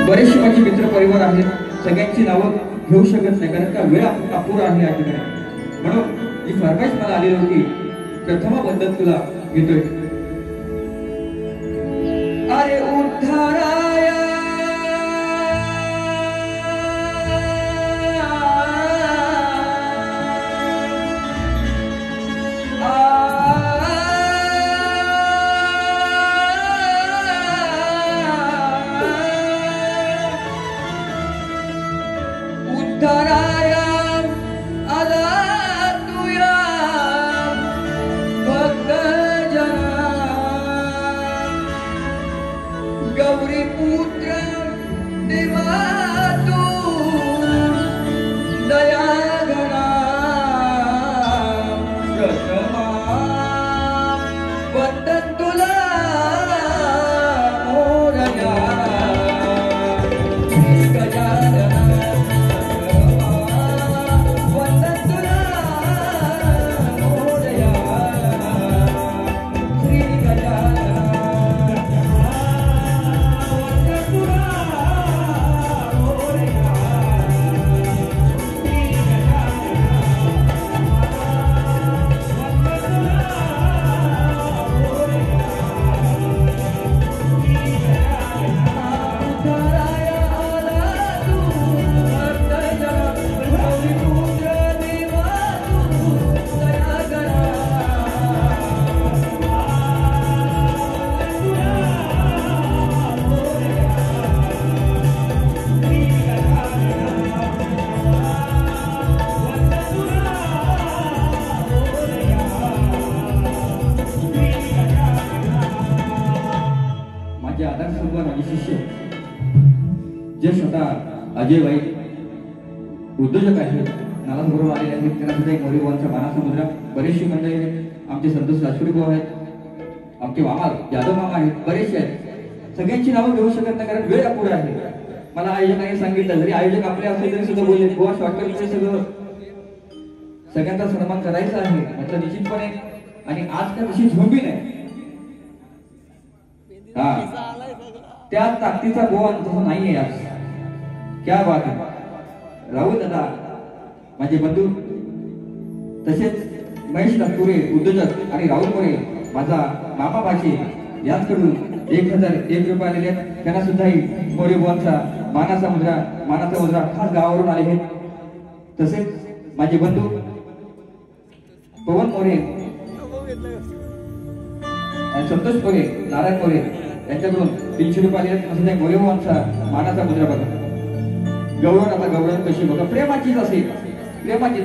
बरेचसे माझे मित्र परिवार आहेत, सगळ्यांची नावं घेऊ शकत नाही कारण का वेळ अपुरा आहे या ठिकाणी. म्हणून ही फरमाईश मला आलेली होती, प्रथमबद्दल तुला घेतोय. अरे उद्धाराया उद्धाराया आला तुया भक्त जना गौरी पुत्र देवा तू दया घना प्रथमा वंदन तुला मोरया गजानना माझे शिष्य जे स्वतः अजय भाई उद्योजक आहेत, नालासोबरोबर आलेले आहेत, त्यांना सुद्धा एक मोरी भावांचा मानाचा मुद्रा. बरेचशी मंडळी आहेत, आमचे संतोष राजपुरी भाऊ आहेत, आमचे मामा यादव मामा आहेत, बरेचसे आहेत. सगळ्यांची नावं घेऊ शकत नाही कारण वेळ अपुरा आहे. मला आयोजकांनी सांगितलं, जरी आयोजक आपले असले तरी सुद्धा बोलले गोवा शॉर्टकटमध्ये सगळं सगळ्यांचा सन्मान करायचा आहे. म्हटलं निश्चितपणे, आणि आज काय तशी झोंबी नाही. हा, त्या ताकदीचा गोवा तसं नाहीये आज. क्या बात आहे. राहुल दादा माझे बंधू, तसेच महेश नागपुरे उद्योजक आणि राहुल मोरे माझा मामा भाचे यांच्याकडून 1001 रुपये आलेले आहेत. त्यांना सुद्धाही मोरे बुवांचा मानाचा मुद्रा खास गावावरून आले आहेत. तसेच माझे बंधू पवन मोरे आणि संतोष मोरे, नारायण मोरे यांच्याकडून 300 रुपये आले आहेत. मोरे बुवांचा मानाचा मुद्रा बघा. गौरव आता गौरव कशी बघा, प्रेमाचीच असेल, प्रेमाची.